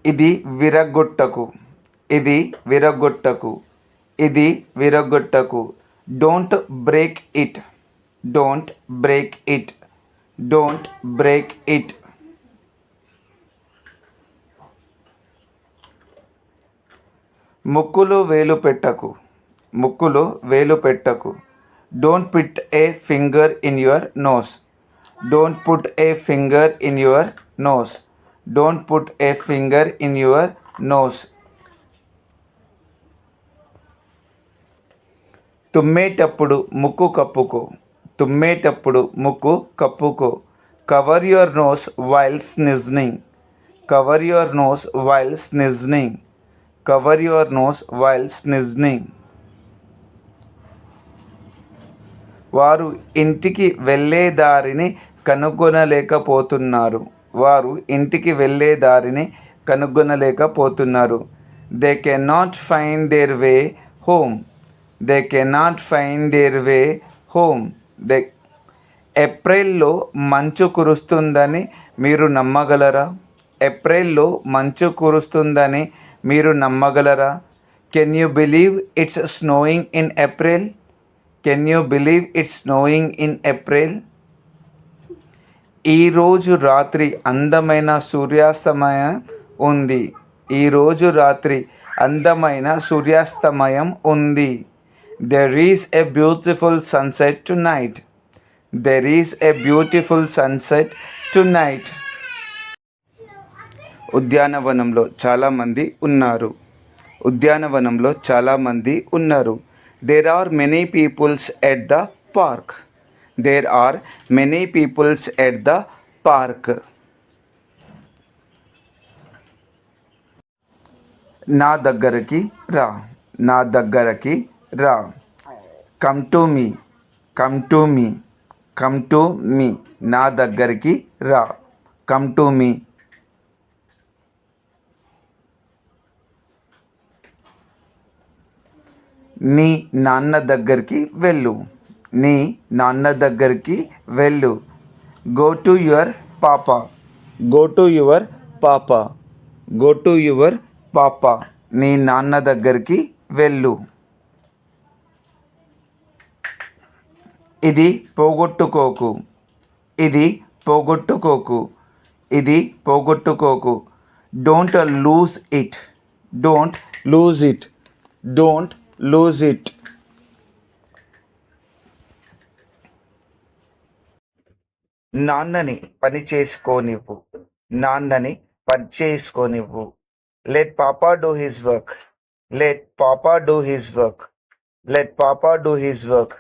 ఇది విరగొట్టకు, ఇది విరగొట్టకు, ఇది విరగొట్టకు. Don't break it, don't break it, don't break it. ముక్కులు వేలు పెట్టకు, ముక్కులు వేలు పెట్టకు. Don't put a finger in your nose, don't put a finger in your nose, don't put a finger in your nose. తుమ్మేటప్పుడు ముక్కు కప్పుకో, తుమ్మేటప్పుడు ముక్కు కప్పుకో. Cover your nose while sneezing, cover your nose while sneezing, cover your nose while sneezing. వారు ఇంటికి వెళ్ళే దారిని కనుగొనలేకపోతున్నారు, వారు ఇంటికి వెళ్ళే దారిని కనుగొనలేకపోతున్నారు. They cannot find their way home, they cannot find their way home. They ఏప్రిల్లో మంచు కురుస్తుందని మీరు నమ్మగలరా? ఏప్రిల్లో మంచు కురుస్తుందని మీరు నమ్మగలరా? Can you believe it's snowing in April? Can you believe it's snowing in April? ఈరోజు రాత్రి అందమైన సూర్యాస్తమయం ఉంది, ఈరోజు రాత్రి అందమైన సూర్యాస్తమయం ఉంది. There is a beautiful sunset tonight, there is a beautiful sunset tonight. ఉద్యానవనంలో చాలామంది ఉన్నారు, ఉద్యానవనంలో చాలామంది ఉన్నారు. There are many peoples at the park, there are many peoples at the park. నా దగ్గరికి రా, నా దగ్గరకి రా. Come to me, come to me, come to me. నా దగ్గరికి రా, కమ్ టు మీ. నీ నాన్న దగ్గరికి వెళ్ళు, నీ నాన్న దగ్గరికి వెళ్ళు. గో టు యువర్ పాపా, గో టు యువర్ పాపా, గో టు యువర్ పాపా. నీ నాన్న దగ్గరికి వెళ్ళు. ఇది పోగొట్టుకోకు, ఇది పోగొట్టుకోకు, ఇది పోగొట్టుకోకు. Don't lose it, don't lose it, don't lose it. నాన్నని పని చేసుకోనివ్వు, నాన్నని పని చేసుకోనివ్వు. Let papa do his work, let papa do his work, let papa do his work.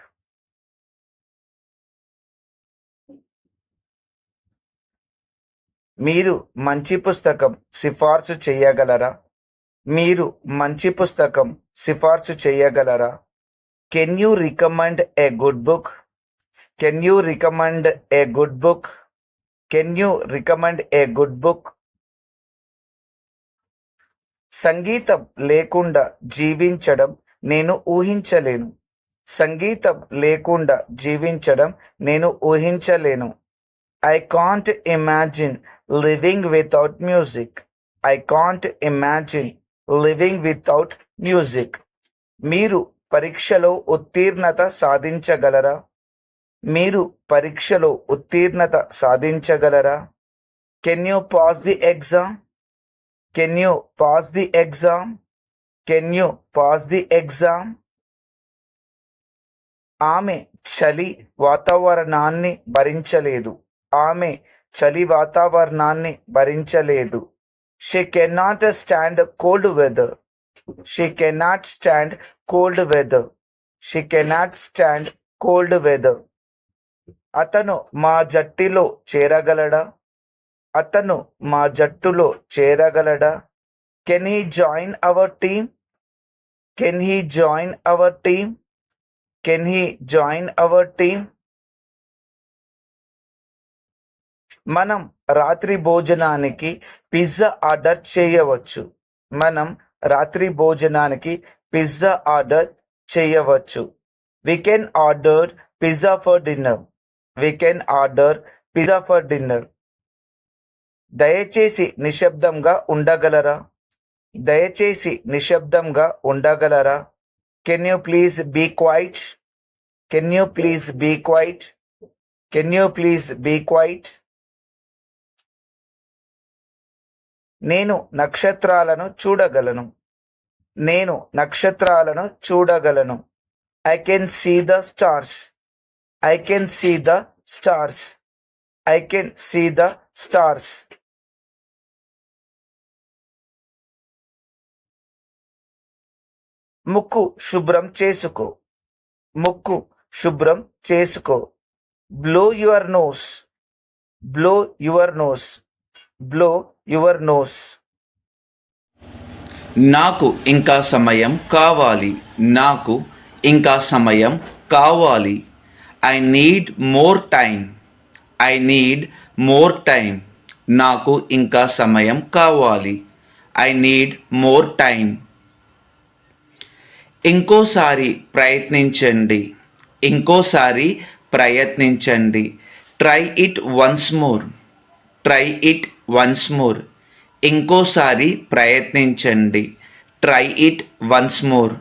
మీరు మంచి పుస్తకం సిఫార్సు చేయగలరా? మీరు మంచి పుస్తకం సిఫార్సు చేయగలరా? Can you recommend a good book? Can you recommend a good book? Can you recommend a good book? సంగీతం లేకుండా జీవించడం నేను ఊహించలేను, సంగీతం లేకుండా జీవించడం నేను ఊహించలేను. I can't imagine living without music, I can't imagine living without music. మీరు పరీక్షలో ఉత్తీర్ణత సాధించగలరా? మీరు పరీక్షలో ఉత్తీర్ణత సాధించగలరా? Can you pass the exam? Can you pass the exam? Can you pass the exam? ఆమె చలి వాతావరణాన్ని భరించలేదు, ఆమె చలి వాతావరణాన్ని భరించలేదు. She cannot stand cold weather, she cannot stand cold weather, she cannot stand cold weather. అతను మా జట్టులో చేరగలడా? అతను మా జట్టులో చేరగలడా? Can he join our team? Can he join our team? Can he join our team? మనం రాత్రి భోజనానికి పిజ్జా ఆర్డర్ చేయవచ్చు, మనం రాత్రి భోజనానికి పిజ్జా ఆర్డర్ చేయవచ్చు. We can order pizza for dinner, we can order pizza for dinner. దయచేసి నిశ్శబ్దంగా ఉండగలరా? దయచేసి నిశ్శబ్దంగా ఉండగలరా? Can you please be quiet? Can you please be quiet? Can you please be quiet? నేను నక్షత్రాలను చూడగలను. నేను నక్షత్రాలను చూడగలను. I can see the stars. I can see the stars. I can see the stars. ముక్కు శుభ్రం చేసుకో. ముక్కు శుభ్రం చేసుకో. Blow your nose. Blow your nose. Blow your nose. నాకు ఇంకా సమయం కావాలి. నాకు ఇంకా సమయం కావాలి. I need more time. I need more time. నాకు ఇంకా సమయం కావాలి. I need more time. ఇంకోసారి ప్రయత్నించండి. ఇంకోసారి ప్రయత్నించండి. Try it once more. Try it once more. ఇంకోసారి ప్రయత్నించండి. Try it once more.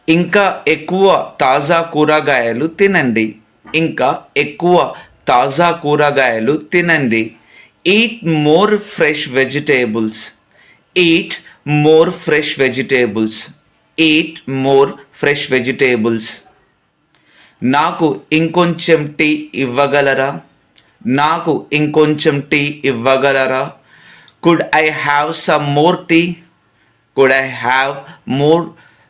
ఇంకా ఎక్కువ తాజా కూరగాయలు తినండి. ఇంకా ఎక్కువ తాజా కూరగాయలు తినండి. Eat more fresh vegetables. Eat more fresh vegetables. Eat more fresh vegetables. నాకు ఇంకొంచెం టీ ఇవ్వగలరా? నాకు ఇంకొంచెం టీ ఇవ్వగలరా? Could I have some more tea? Could I have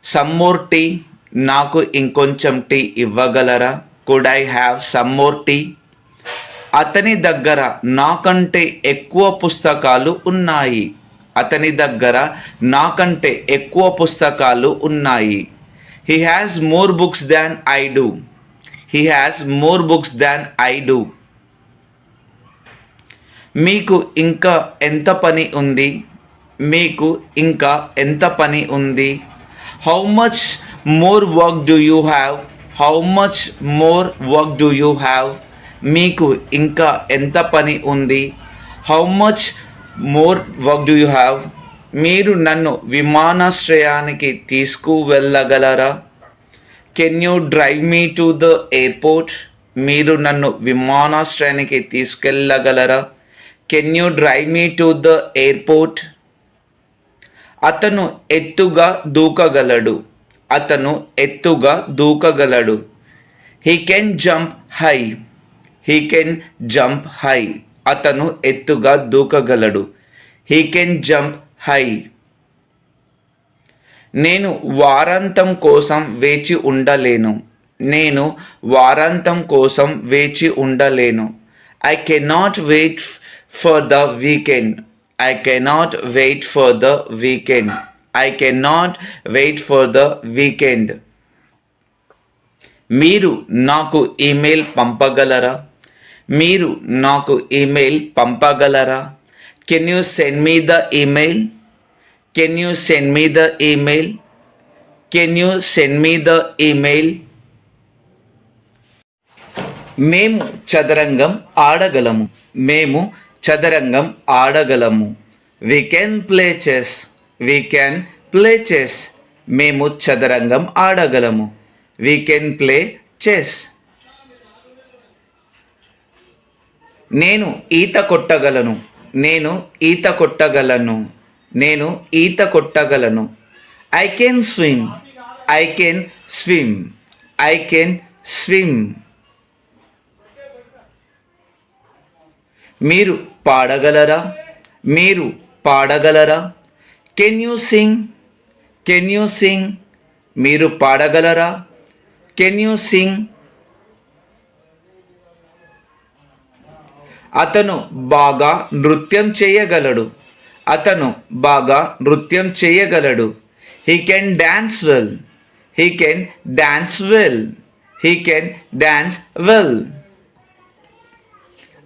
some more tea? నాకు ఇంకొంచెం టీ ఇవ్వగలరా? Could I have some more tea? అతని దగ్గర నాకంటే ఎక్కువ పుస్తకాలు ఉన్నాయి. అతని దగ్గర నాకంటే ఎక్కువ పుస్తకాలు ఉన్నాయి. He has more books than I do. He has more books than I do. మీకు ఇంకా ఎంత పని ఉంది? మీకు ఇంకా ఎంత పని ఉంది? How much more work do you have? How much more work do you have? మీకు ఇంకా ఎంత పని ఉంది? How much more work do you have? మీరు నన్ను విమానాశ్రయానికి తీసుకువెళ్ళగలరా? Can you drive me to the airport? మీరు నన్ను విమానాశ్రయానికి తీసుకెళ్ళగలరా? Can you drive me to the airport? అతను ఎత్తుగా దూకగలడు. అతను ఎత్తుగా దూకగలడు. He can jump high. He can jump high. అతను ఎత్తుగా దూకగలడు. He can jump high. నేను వారాంతం కోసం వేచి ఉండలేను. నేను వారాంతం కోసం వేచి ఉండలేను. I cannot wait for the weekend. I cannot wait for the weekend. I cannot wait for the weekend. మీరు నాకు ఈమెయిల్ పంపగలరా? మీరు నాకు ఈమెయిల్ పంపగలరా? Can you send me the email? Can you send me the email? Can you send me the email? మేము చదరంగం ఆడగలము. మేము చదరంగం ఆడగలము. We can play chess. We can play chess. మేము చదరంగం ఆడగలము. We can play chess. నేను ఈత కొట్టగలను. నేను ఈత కొట్టగలను. నేను ఈత కొట్టగలను. I can swim. I can swim. I can swim. మీరు పాడగలరా? మీరు పాడగలరా? Can you sing? Can you sing? మీరు పాడగలరా? Can you Singh? అతను బాగా నృత్యం చేయగలడు. అతను బాగా నృత్యం చేయగలడు. He can dance well. He can dance well. He can dance well.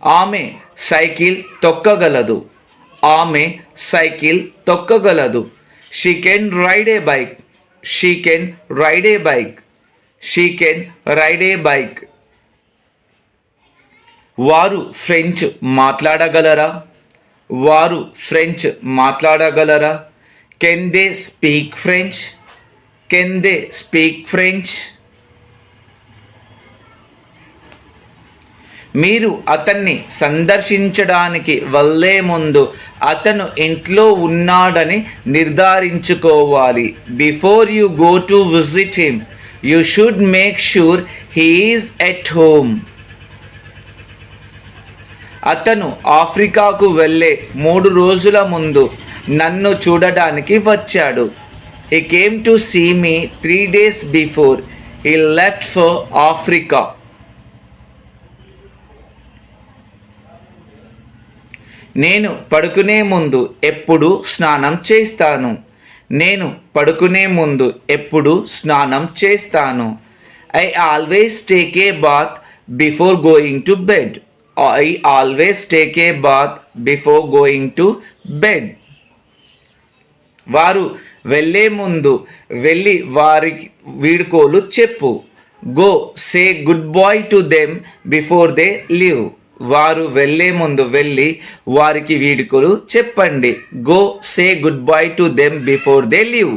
ఆమె సైకిల్ తొక్కగలదు. ఆమె సైకిల్ తొక్కగలదు. She can ride a bike. She can ride a bike. She can ride a bike. వారు ఫ్రెంచ్ మాట్లాడగలరా? వారు ఫ్రెంచ్ మాట్లాడగలరా? Can they speak French? Can they speak French? మీరు అతన్ని సందర్శించడానికి వెళ్ళే ముందు అతను ఇంట్లో ఉన్నాడని నిర్ధారించుకోవాలి. Before you go to visit him you should make sure he is at home. అతను ఆఫ్రికాకు వెళ్ళే 3 రోజుల ముందు నన్ను చూడడానికి వచ్చాడు. He came to see me 3 days before he left for Africa. నేను పడుకునే ముందు ఎప్పుడు స్నానం చేస్తాను. నేను పడుకునే ముందు ఎప్పుడు స్నానం చేస్తాను. I always take a bath before going to bed. I always take a bath before going to bed. వారు వెళ్ళే ముందు వెళ్ళి వారికి వీడ్కోలు చెప్పు. Go say good bye to them before they leave. వారు వెళ్ళే ముందు వెళ్ళి వారికి వీడ్కోలు చెప్పండి. Go say good bye to them before they leave.